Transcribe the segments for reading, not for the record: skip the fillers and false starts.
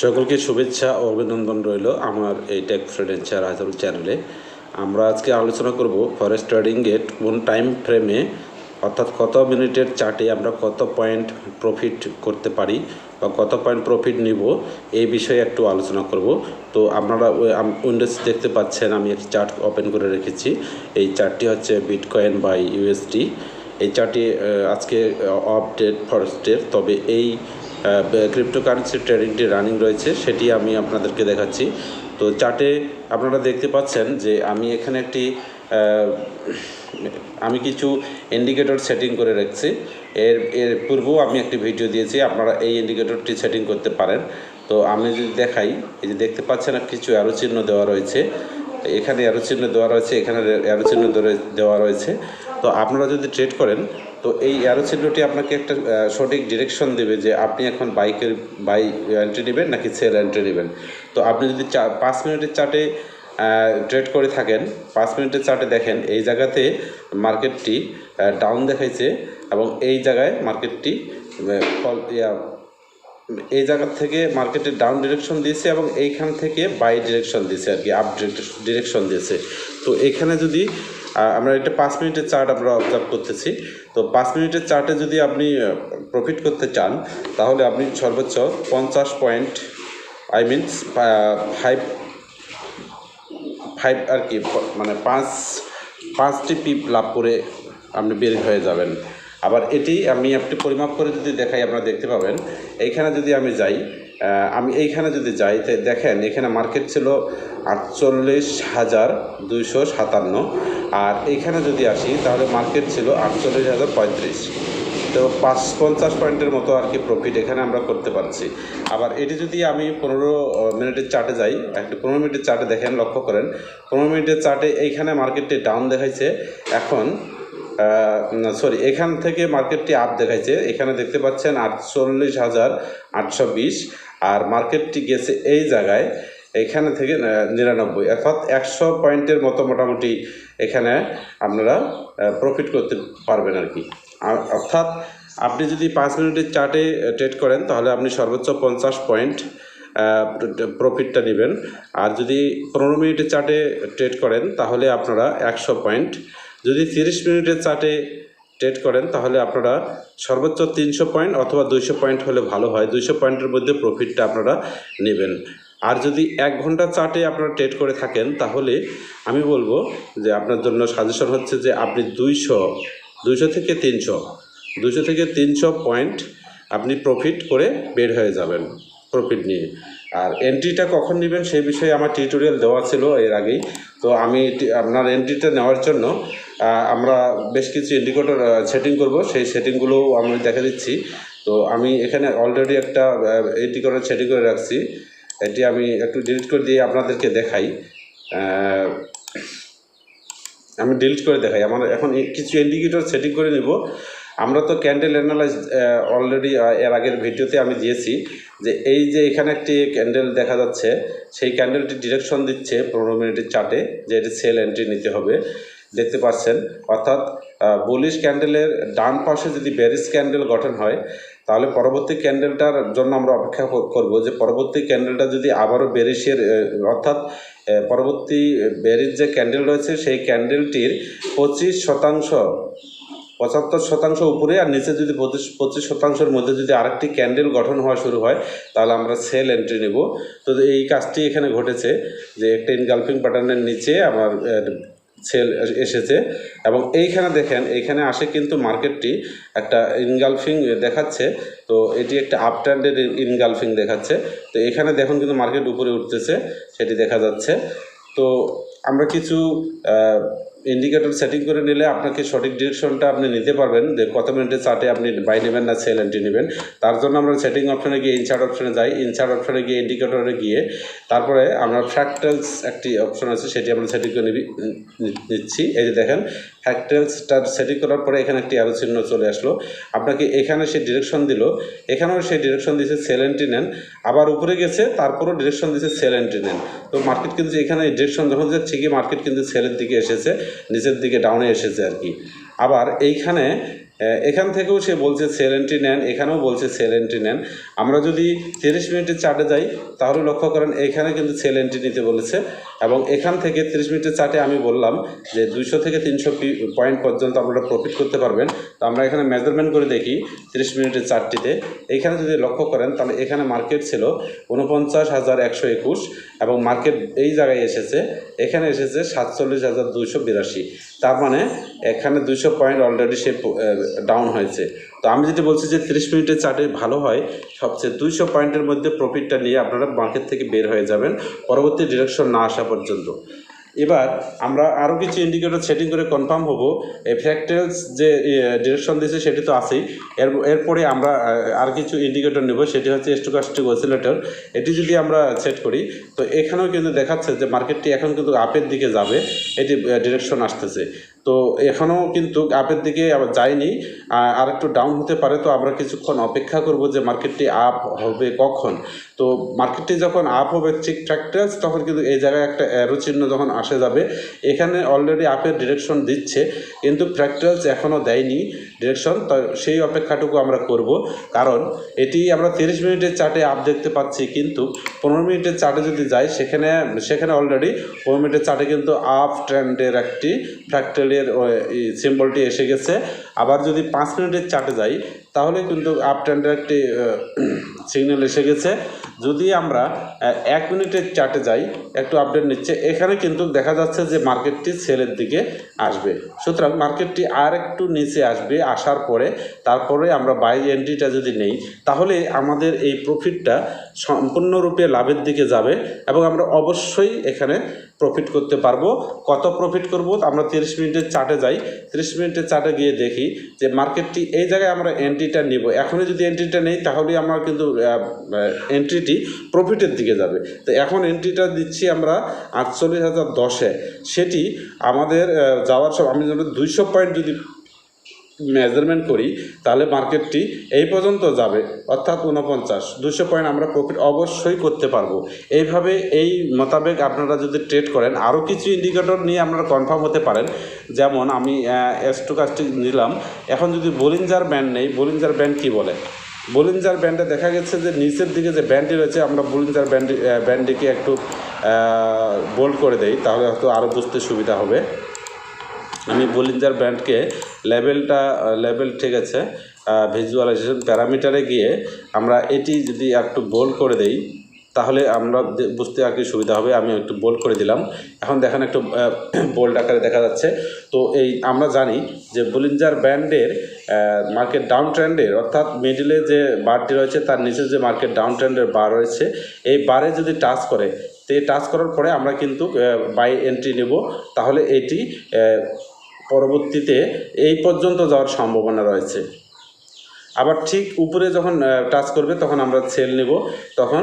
সকলকে শুভেচ্ছা ও অভিনন্দন রইল আমার এই টেক ফ্রেডেন্সিয়াল হাজার চ্যানেলে। আমরা আজকে আলোচনা করব ফরেক্স ট্রেডিংয়ের কোন টাইম ফ্রেমে অর্থাৎ কত মিনিটের চার্টে আমরা কত পয়েন্ট প্রফিট করতে পারি বা কত পয়েন্ট প্রফিট নিব এই বিষয়ে একটু আলোচনা করব। তো আপনারা উইন্ডোজ দেখতে পাচ্ছেন, আমি একটি চার্ট ওপেন করে রেখেছি। এই চার্টটি হচ্ছে বিটকয়েন বাই ইউএসডি। এই চার্টটি আজকে আপডেট ফরেক্সের, তবে এই ক্রিপ্টোকারেন্সি ট্রেডিংটি রানিং রয়েছে, সেটি আমি আপনাদেরকে দেখাচ্ছি। তো চার্টে আপনারা দেখতে পাচ্ছেন যে আমি এখানে আমি কিছু ইন্ডিকেটর সেটিং করে রাখছি। এর পূর্বেও আমি একটি ভিডিও দিয়েছি, আপনারা এই ইন্ডিকেটরটি সেটিং করতে পারেন। তো আমি যদি দেখাই, এই যে দেখতে পাচ্ছেন কিছু অ্যারো চিহ্ন দেওয়া রয়েছে, এখানে অ্যারো চিহ্ন দেওয়া রয়েছে, এখানে অ্যারো চিহ্ন দেওয়া রয়েছে। তো আপনারা যদি ট্রেড করেন, তো এই অ্যারো চিহ্নটি আপনাকে একটা সঠিক ডিরেকশন দেবে যে আপনি এখন বাই এন্ট্রি নেবেন নাকি সেল এন্ট্রি নেবেন। তো আপনি যদি 5 মিনিটের চার্টে ট্রেড করে থাকেন, 5 মিনিটের চার্টে দেখেন এই জায়গাতে মার্কেটটি ডাউন দেখাইছে এবং এই জায়গায় মার্কেটটি এই জায়গা থেকে মার্কেটের ডাউন ডিরেকশন দিয়েছে এবং এইখান থেকে বাই ডিরেকশন দিয়েছে আর কি, আপ ডিরেকশন দিয়েছে। তো এখানে যদি আমরা একটা 5 মিনিটের চার্ট আমরা অবজার্ভ করতেছি, তো 5 মিনিটের চার্টে যদি আপনি প্রফিট করতে চান তাহলে আপনি সর্বোচ্চ 50 পয়েন্ট ফাইভ আর কি, মানে পাঁচটি পিপ লাভ করে আপনি বের হয়ে যাবেন। আবার এটি আমি একটু পরিমাপ করে যদি দেখাই, আপনারা দেখতে পাবেন। এইখানে যদি আমি যাই, এইখানে যদি যাই, তো দেখেন এখানে মার্কেট ছিল 48,257, আর এইখানে যদি আসি তাহলে মার্কেট ছিল 48,035। তো 50 পয়েন্টের মতো আর কি প্রফিট এখানে আমরা করতে পারছি। আবার এটি যদি আমি 15 মিনিটের চার্টে যাই, একটু 15 মিনিটের চার্টে দেখেন, লক্ষ্য করেন 15 মিনিটের চার্টে এইখানে মার্কেটটি ডাউন দেখাইছে, এখান থেকে মার্কেটটি আপ দেখাইছে। এখানে দেখতে পাচ্ছেন 48,820, আর মার্কেটটি গেছে এই জায়গায় এখানে থেকে 99, অর্থাৎ 100 পয়েন্টের মতো মোটামুটি এখানে আপনারা প্রফিট করতে পারবেন আর কি। অর্থাৎ আপনি যদি 5 মিনিটের চার্টে ট্রেড করেন তাহলে আপনি সর্বোচ্চ 50 পয়েন্ট প্রফিটটা নেবেন, আর যদি 15 মিনিটের চার্টে ট্রেড করেন তাহলে আপনারা 100 পয়েন্ট, যদি 30 মিনিটের চার্টে ট্রেড করেন তাহলে আপনারা সর্বোচ্চ 300 পয়েন্ট অথবা 200 পয়েন্ট হলে ভালো হয়, 200 পয়েন্টের মধ্যে প্রফিটটা আপনারা নেবেন। আর যদি 1 ঘন্টা চার্টে আপনারা ট্রেড করে থাকেন তাহলে আমি বলবো যে আপনার জন্য সাজেশন হচ্ছে যে আপনি 200 থেকে 300 পয়েন্ট আপনি প্রফিট করে বের হয়ে যাবেন প্রফিট নিয়ে। আর এন্ট্রিটা কখন নেবেন সেই বিষয়ে আমার টিউটোরিয়াল দেওয়া ছিল এর আগেই। তো আমি আপনার এন্ট্রিটা নেওয়ার জন্য আমরা বেশ কিছু ইন্ডিকেটর সেটিং করব, সেই সেটিংগুলো আমি দেখা দিচ্ছি। তো আমি এখানে অলরেডি একটা ইন্ডিকেটর সেটিং করে রাখছি, এটি আমি একটু ডিলিট করে দিয়ে আপনাদেরকে দেখাই। আমার এখন কিছু ইন্ডিকেটর সেটিং করে নিব। আমরা তো ক্যান্ডেল অ্যানালাইজ অলরেডি এর আগের ভিডিওতে আমি দিয়েছি যে এই যে এখানে একটি ক্যান্ডেল দেখা যাচ্ছে, সেই ক্যান্ডেলটি ডিরেকশন দিচ্ছে 15 মিনিটের চার্টে যে এটি সেল এন্ট্রি নিতে হবে, দেখতে পাচ্ছেন। অর্থাৎ বুলিশ ক্যান্ডেলের ডান পাশে যদি বেরিশ ক্যান্ডেল গঠন হয় তাহলে পরবর্তী ক্যান্ডেলটার জন্য আমরা অপেক্ষা করব যে পরবর্তী ক্যান্ডেলটা যদি আবারও বেরিশের অর্থাৎ পরবর্তী বেরিশ যে ক্যান্ডেল রয়েছে সেই ক্যান্ডেলটির 75% উপরে আর নিচে যদি 25%-এর মধ্যে যদি আরেকটি ক্যান্ডেল গঠন হওয়া শুরু হয় তাহলে আমরা সেল এন্ট্রি নেব। তো এই কাজটি এখানে ঘটেছে যে একটা ইনগালফিং প্যাটার্নের নিচে আমার সেল এসেছে এবং এইখানে দেখেন এইখানে আসে কিন্তু মার্কেটটি একটা ইনগালফিং দেখাচ্ছে। তো এটি একটা আপ ট্রেন্ডের ইনগালফিং দেখাচ্ছে। তো এখানে দেখুন কিন্তু মার্কেট উপরে উঠতেছে, সেটি দেখা যাচ্ছে। তো আমরা কিছু ইন্ডিকেটর সেটিং করে নিলে আপনাকে সঠিক ডিরেকশনটা আপনি নিতে পারবেন যে কত মিনিটের চার্টে আপনি বাই নেবেন না সেল এন্ট্রি নেবেন। তার জন্য আমরা সেটিং অপশনে গিয়ে ইনচার্ট অপশনে যাই, ইনচার্ট অপশনে গিয়ে ইন্ডিকেটরে গিয়ে তারপরে আমরা ফ্র্যাক্টালস একটি অপশন আছে সেটি আমরা সেটিং করে নিচ্ছি। এই যে দেখেন ফ্র্যাক্টালসটা সেটিং করার পরে এখানে একটি অ্যারো চিহ্ন চলে আসলো, আপনাকে এখানে সে ডিরেকশন দিল, এখানেও সেই ডিরেকশন দিয়েছে সেল এন্ট্রি নেন, আবার উপরে গেছে তারপরও ডিরেকশন দিয়েছে সেল এন্ট্রি নেন। তো মার্কেট কিন্তু এখানে ডিরেকশন যখন যাচ্ছে ঠিকই মার্কেট কিন্তু সেলের দিকে এসেছে, নিচের দিকে ডাউনে এসেছে আর কি। আবার এইখানে এখান থেকেও সে বলছে সেল এন্ট্রি নেন, এখানেও বলছে সেল এন্ট্রি নেন। আমরা যদি 30 মিনিটের চার্টে যাই তাহলে লক্ষ্য করেন এখানে কিন্তু সেল এন্ট্রি নিতে বলেছে, এবং এখান থেকে 30 মিনিটের চার্টে আমি বললাম যে 200 থেকে 300 পয়েন্ট পর্যন্ত আপনারা প্রফিট করতে পারবেন। তো আমরা এখানে মেজারমেন্ট করে দেখি 30 মিনিটের চার্টটিতে। এখানে যদি লক্ষ্য করেন তাহলে এখানে মার্কেট ছিল 49,121 এবং মার্কেট এই জায়গায় এসেছে, এখানে এসেছে 47,282। তার মানে এখানে 200 পয়েন্ট অলরেডি সে ডাউন হয়েছে। তো আমি যেটা বলছি যে 30 মিনিটের চার্টে ভালো হয় সবচেয়ে 200 পয়েন্টের মধ্যে প্রফিটটা নিয়ে আপনারা মার্কেট থেকে বের হয়ে যাবেন পরবর্তী ডিরেকশন না আসা পর্যন্ত। এবার আমরা আরও কিছু ইন্ডিকেটর সেটিং করে কনফার্ম হব। ফ্র্যাকটালস যে ডিরেকশন দিয়েছে সেটি তো আছেই, এরপরে আমরা আর কিছু ইন্ডিকেটর নেব, সেটি হচ্ছে স্ট্যাটিস্টিক অসিলেটর। এটি যদি আমরা সেট করি তো এখানেও কিন্তু দেখাচ্ছে যে মার্কেটটি এখন কিন্তু আপের দিকে যাবে, এটি ডিরেকশন আসতেছে। তো এখনও কিন্তু আপের দিকে আবার যায়নি, আর একটু ডাউন হতে পারে। তো আমরা কিছুক্ষণ অপেক্ষা করব যে মার্কেটটি আপ হবে কখন। তো মার্কেটটি যখন আপ হবে ঠিক ফ্র্যাকটালস তখন কিন্তু এই জায়গায় একটা অ্যারো চিহ্ন যখন আসে যাবে, এখানে অলরেডি আপের ডিরেকশন দিচ্ছে কিন্তু ফ্র্যাকটালস এখনও দেয়নি ডিরেকশন। তো সেই অপেক্ষাটুকু আমরা করব, কারণ এটি আমরা 30 মিনিটের চার্টে আপ দেখতে পাচ্ছি, কিন্তু 15 মিনিটের চার্টে যদি যাই সেখানে অলরেডি 15 মিনিটের চার্টে কিন্তু আপ ট্রেন্ডের একটি ফ্র্যাকটালের সিম্বলটি এসে গেছে। আবার যদি 5 মিনিটের চার্টে যাই তাহলে কিন্তু আপ ট্রেন্ডের একটি সিগন্যাল এসে গেছে। যদি আমরা 1 মিনিটের চার্টে যাই, একটু আপডেট নিচ্ছে, এখানে কিন্তু দেখা যাচ্ছে যে মার্কেটটি সেলের দিকে আসবে। সুতরাং মার্কেটটি আর একটু নিচে আসবে, আসার পরে তারপরে আমরা বাই এন্ট্রিটা যদি নেই তাহলে আমাদের এই প্রফিটটা সম্পূর্ণরূপে লাভের দিকে যাবে এবং আমরা অবশ্যই এখানে প্রফিট করতে পারবো। কত প্রফিট করব আমরা 30 মিনিটের চার্টে যাই, 30 মিনিটের চার্টে গিয়ে দেখি যে মার্কেটটি এই জায়গায় আমরা এন্ট্রিটা নিব। এখনই যদি এন্ট্রিটা নেই তাহলে আমরা কিন্তু এন্ট্রিটি প্রফিটের দিকে যাবে। তো এখন এন্ট্রিটা দিচ্ছি আমরা 48,010-এ, সেটি আমাদের যাওয়ার সব আমি 200 পয়েন্ট যদি মেজারমেন্ট করি তাহলে মার্কেটটি এই পর্যন্ত যাবে, অর্থাৎ 200 পয়েন্ট আমরা প্রফিট অবশ্যই করতে পারবো। এইভাবে এই মোতাবেক আপনারা যদি ট্রেড করেন আরও কিছু ইন্ডিকেটর নিয়ে আপনারা কনফার্ম হতে পারেন। যেমন আমি স্ট্যাটিস্টিক নিলাম, এখন যদি বলিঞ্জার ব্যান্ড নেই, বলিঞ্জার ব্যান্ড কী বলে, বলিঞ্জার ব্যান্ডে দেখা গেছে যে নিচের দিকে যে ব্যান্ডটি রয়েছে, আমরা বলিঞ্জার ব্যান্ডটিকে একটু বোল্ড করে দেই তাহলে হয়তো আরও বুঝতে সুবিধা হবে। আমি বলিঞ্জার ব্যান্ডকে লেভেল ঠিক আছে, ভিজুয়ালাইজেশন প্যারামিটারে গিয়ে আমরা এটি যদি একটু বোল্ড করে দেই তাহলে আমরা বুঝতে আর কি সুবিধা হবে। আমি একটু বোল্ড করে দিলাম, এখন দেখেন একটু বোল্ড আকারে দেখা যাচ্ছে। তো এই আমরা জানি যে বলিঞ্জার ব্যান্ডের মার্কেট ডাউন ট্রেন্ডের, অর্থাৎ মিডিলে যে বারটি রয়েছে তার নিচে যে মার্কেট ডাউন ট্রেন্ডের বার রয়েছে, এই বারে যদি টাচ করে, তো এই টাচ করার পরে আমরা কিন্তু বাই এন্ট্রি নেব, তাহলে এটি পরবর্তীতে এই পর্যন্ত যাওয়ার সম্ভাবনা রয়েছে। আবার ঠিক উপরে যখন টাচ করবে তখন আমরা সেল নেব, তখন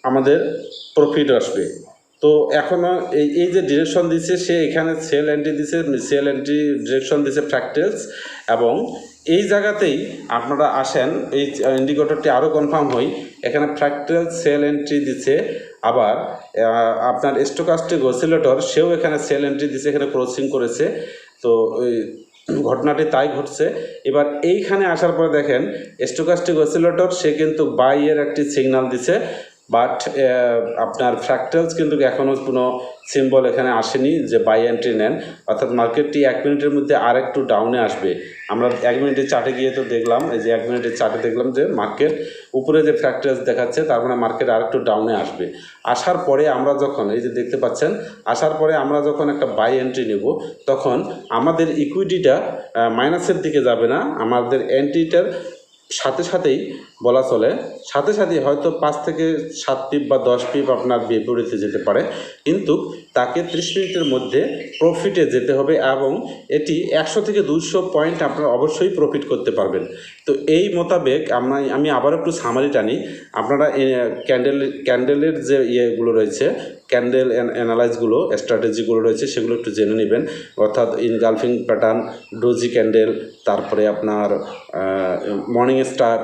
আমাদের প্রফিট আসবে। তো এখনও এই যে ডিরেকশন দিচ্ছে সে এখানে সেল এন্ট্রি দিছে, সেল এন্ট্রি ডিরেকশন দিছে ফ্র্যাকটালস, এবং এই জায়গাতেই আপনারা আসেন এই ইন্ডিকেটরটি আরও কনফার্ম হই। এখানে ফ্র্যাকটালস সেল এন্ট্রি দিচ্ছে, আবার আপনার স্ট্যাটিস্টিক অসিলেটর সেও এখানে সেল এন্ট্রি দিচ্ছে, এখানে ক্রসিং করেছে। তো ওই ঘটনাটি তাই ঘটছে। এবার এইখানে আসার পরে দেখেন স্ট্যাটিস্টিক অসিলেটর সে কিন্তু বাইয়ের একটি সিগন্যাল দিছে, বাট আপনার ফ্র্যাকটালস কিন্তু এখনও কোনো সিম্বল এখানে আসেনি যে বাই এন্ট্রি নেন, অর্থাৎ মার্কেটটি 1 মিনিটের মধ্যে আর একটু ডাউনে আসবে। আমরা 1 মিনিটের চার্টে গিয়ে তো দেখলাম, এই যে 1 মিনিটের চার্টে দেখলাম যে মার্কেট উপরে যে ফ্র্যাকটালস দেখাচ্ছে তার মানে মার্কেট আর একটু ডাউনে আসবে। আসার পরে আমরা যখন এই যে দেখতে পাচ্ছেন, আসার পরে আমরা যখন একটা বাই এন্ট্রি নেব তখন আমাদের ইকুইটিটা মাইনাসের দিকে যাবে না, আমাদের এন্ট্রিটার সাথেই বলা চলে, সাথেই হয়তো 5 থেকে 7 পিপ বা 10 পিপ আপনার বিপরীতে যেতে পারে, কিন্তু তাকে 30 মিনিটের মধ্যে প্রফিটে যেতে হবে এবং এটি 100 থেকে 200 পয়েন্ট আপনারা অবশ্যই প্রফিট করতে পারবেন। তো এই মোতাবেক আমি আবার একটু সামারি টানি, আপনারা ক্যান্ডেলের যে ইয়েগুলো রয়েছে, ক্যান্ডেল অ্যানালাইজগুলো, স্ট্র্যাটেজিগুলো রয়েছে সেগুলো একটু জেনে নেবেন, অর্থাৎ ইনগালফিং প্যাটার্ন, ডোজি ক্যান্ডেল, তারপরে আপনার মর্নিং স্টার,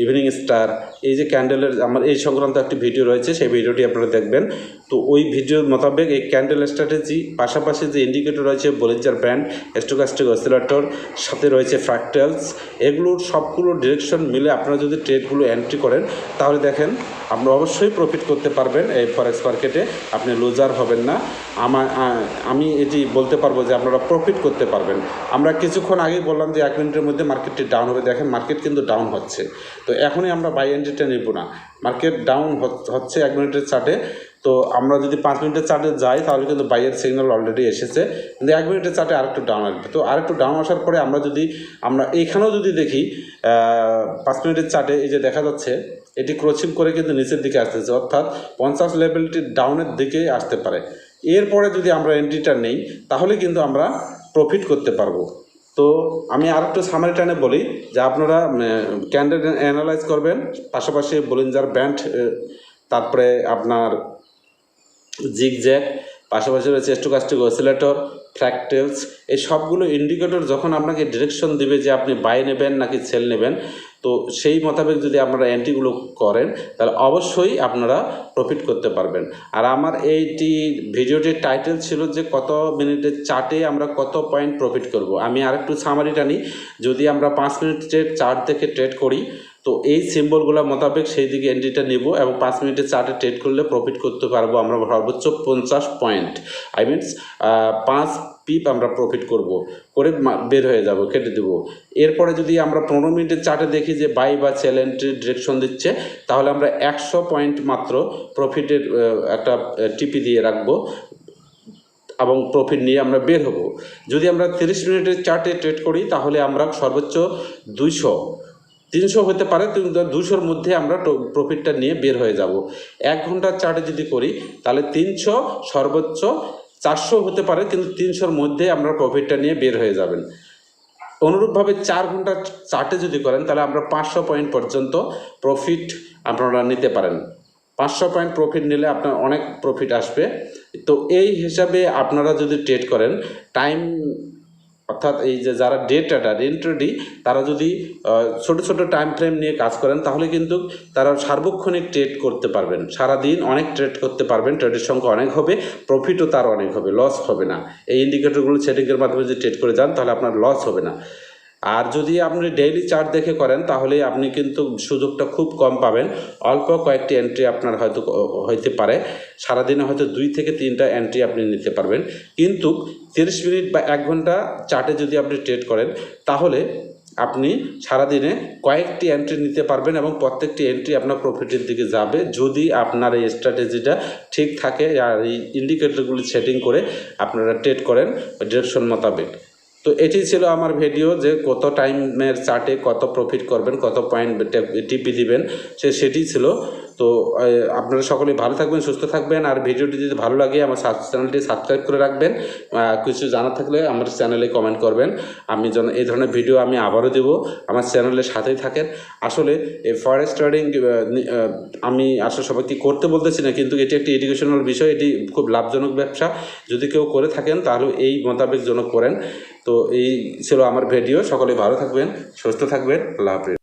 ইভিনিং স্টার, এই যে ক্যান্ডেলের আমার এই সংক্রান্ত একটি ভিডিও রয়েছে, সেই ভিডিওটি আপনারা দেখবেন। তো ওই ভিডিওর মোতাবেক এই ক্যান্ডেল স্ট্র্যাটেজি পাশাপাশি যে ইন্ডিকেটর রয়েছে বলিঞ্জার ব্যান্ড, স্টোকাস্টিক অসিলেটর, সাথে রয়েছে ফ্র্যাকটালস, এগুলোর সবগুলো ডিরেকশন মিলে আপনারা যদি ট্রেডগুলো এন্ট্রি করেন তাহলে দেখেন আপনি অবশ্যই প্রফিট করতে পারবেন এই ফরেক্স মার্কেটে, আপনি লুজার হবেন না। আমি এটি বলতে পারবো যে আপনারা প্রফিট করতে পারবেন। আমরা কিছুক্ষণ আগেই বললাম যে 1 মিনিটের মধ্যে মার্কেটটি ডাউন হবে, দেখেন মার্কেট কিন্তু ডাউন হচ্ছে। তো এখনই আমরা বাই এন্ট্রিটা নেব না, মার্কেট ডাউন হচ্ছে 1 মিনিটের চার্টে। তো আমরা যদি 5 মিনিটের চার্টে যাই তাহলে কিন্তু বাইয়ের সিগন্যাল অলরেডি এসেছে, কিন্তু 1 মিনিটের চার্টে আরেকটু ডাউন আসবে। তো আরেকটু ডাউন আসার পরে আমরা এইখানেও যদি দেখি 5 মিনিটের চার্টে এই যে দেখা যাচ্ছে এটি ক্রসিং করে কিন্তু নিচের দিকে আসতেছে, অর্থাৎ 50 লেভেলটি ডাউনের দিকে আসতে পারে। এরপরে যদি আমরা এন্ট্রিটা নেই তাহলে কিন্তু আমরা প্রফিট করতে পারবো। তো আমি আর একটু সামারি টানে বলি যে আপনারা ক্যান্ডেল অ্যানালাইজ করবেন, পাশাপাশি বলিঞ্জার ব্যান্ড, তারপরে আপনার জিগজ্যাগ, পাশাপাশি রয়েছে স্টোকাস্টিক অসিলেটর, ফ্র্যাকটালস, এই সবগুলো ইন্ডিকেটর যখন আপনাকে ডিরেকশন দিবে যে আপনি বাই নেবেন নাকি সেল নেবেন, তো সেই মোতাবেক যদি আপনারা এন্ট্রিগুলো করেন তাহলে অবশ্যই আপনারা প্রফিট করতে পারবেন। আর আমার ভিডিওটির টাইটেল ছিল যে কত মিনিটের চার্টে আমরা কত পয়েন্ট প্রফিট করব। আমি আরেকটু সামারি টানি, যদি আমরা 5 মিনিটের চার্ট দেখে ট্রেড করি তো এই সিম্বলগুলো মোতাবেক সেই দিকে এন্ট্রিটা নেব এবং 5 মিনিটের চার্টে ট্রেড করলে প্রফিট করতে পারবো আমরা সর্বোচ্চ 50 পয়েন্ট, আই মিনস 5 পিপ আমরা প্রফিট করে বের হয়ে যাব, কেটে দেবো। এরপরে যদি আমরা 15 মিনিটের চার্টে দেখি যে বাই বা সেল এন্ট্রি ডিরেকশন দিচ্ছে, তাহলে আমরা 100 পয়েন্ট মাত্র প্রফিটের একটা টিপি দিয়ে রাখবো এবং প্রফিট নিয়ে আমরা বের হব। যদি আমরা 30 মিনিটের চার্টে ট্রেড করি তাহলে আমরা সর্বোচ্চ 200-300 হতে পারে, কিন্তু 200-র মধ্যে আমরা প্রফিটটা নিয়ে বের হয়ে যাব। 1 ঘন্টার চার্টে যদি করি তাহলে 300, সর্বোচ্চ 400 হতে পারে, কিন্তু 300-র মধ্যে আমরা প্রফিটটা নিয়ে বের হয়ে যাবেন। অনুরূপভাবে 4 ঘন্টার চার্টে যদি করেন তাহলে আমরা 500 পয়েন্ট পর্যন্ত প্রফিট আপনারা নিতে পারেন। 500 পয়েন্ট প্রফিট নিলে আপনার অনেক প্রফিট আসবে। তো এই হিসাবে আপনারা যদি ট্রেড করেন টাইম, অর্থাৎ এই যে যারা ডে ট্রেডার, ইন্ট্রাডে, তারা যদি ছোট ছোট টাইম ফ্রেম নিয়ে কাজ করেন তাহলে কিন্তু তারা সার্বক্ষণিক ট্রেড করতে পারবেন, সারাদিন অনেক ট্রেড করতে পারবেন, ট্রেডের সংখ্যা অনেক হবে, প্রফিটও তার অনেক হবে, লস হবে না। এই ইন্ডিকেটরগুলো সেটিংয়ের মাধ্যমে যদি ট্রেড করে যান তাহলে আপনার লস হবে না। আর যদি আপনি ডেইলি চার্ট দেখে করেন তাহলে আপনি কিন্তু সুযোগটা খুব কম পাবেন, অল্প কয়েকটি এন্ট্রি আপনার হইতে পারে, সারাদিনে হয়তো 2 থেকে 3টা এন্ট্রি আপনি নিতে পারবেন। কিন্তু 30 মিনিট বা 1 ঘন্টা চার্টে যদি আপনি ট্রেড করেন তাহলে আপনি সারাদিনে কয়েকটি এন্ট্রি নিতে পারবেন এবং প্রত্যেকটি এন্ট্রি আপনার প্রফিটের দিকে যাবে যদি আপনার এই স্ট্র্যাটেজিটা ঠিক থাকে আর এই ইন্ডিকেটরগুলি সেটিং করে আপনারা ট্রেড করেন ডিরেকশন মোতাবেক। তো এটি ছিল আমার ভিডিও যে কত টাইমের চার্টে কত প্রফিট করবেন, কত পয়েন্ট টিপি দিবেন, সেটি ছিল। তো আপনারা সকলেই ভালো থাকবেন, সুস্থ থাকবেন। আর ভিডিওটি যদি ভালো লাগে আমার চ্যানেলটি সাবস্ক্রাইব করে রাখবেন। কিছু জানা থাকলে আমার চ্যানেলে কমেন্ট করবেন, আমি যেন এই ধরনের ভিডিও আমি আবারও দেবো। আমার চ্যানেলের সাথেই থাকেন। আসলে এই ফরেক্স ট্রেডিং আমি আসলে সবাইকে করতে বলতেছি না, কিন্তু এটি একটি এডুকেশনাল বিষয়, এটি খুব লাভজনক ব্যবসা। যদি কেউ করে থাকেন তাহলে এই মোতাবেক যেন করেন। তো এই ছিল আমার ভিডিও, সকলে ভালো থাকবেন, সুস্থ থাকবেন, আল্লাহ হাফেজ।